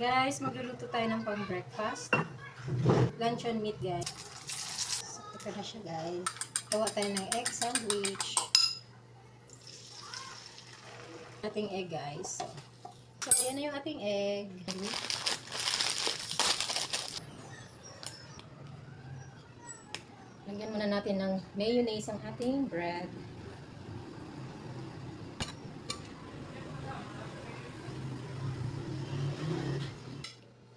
Guys, magluluto tayo ng pang-breakfast. Luncheon meat, guys. So, ito na siya, guys. Gawa tayo ng egg sandwich. Ating egg, guys. So, ayan na yung ating egg. Lagyan muna natin ng mayonnaise ang ating bread.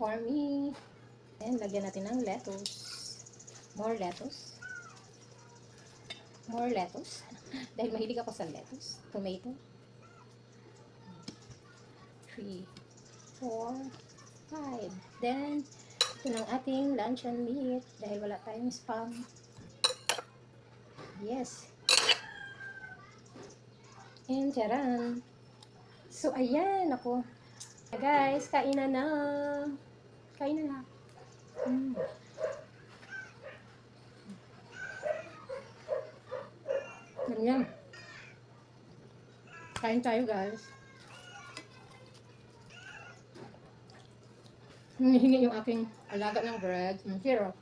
For me. And lagyan natin ng lettuce. More lettuce. More lettuce. Dahil mahilig ako sa lettuce. Tomato. 3, 4, 5. Then, ito ng ating luncheon meat. Dahil wala tayong spam. Yes. And charan. So, ayan ako. Guys, kainan na. Kainan na. Ganyan. Kain tayo, guys. Hinihingi yung aking alaga ng bread. Here.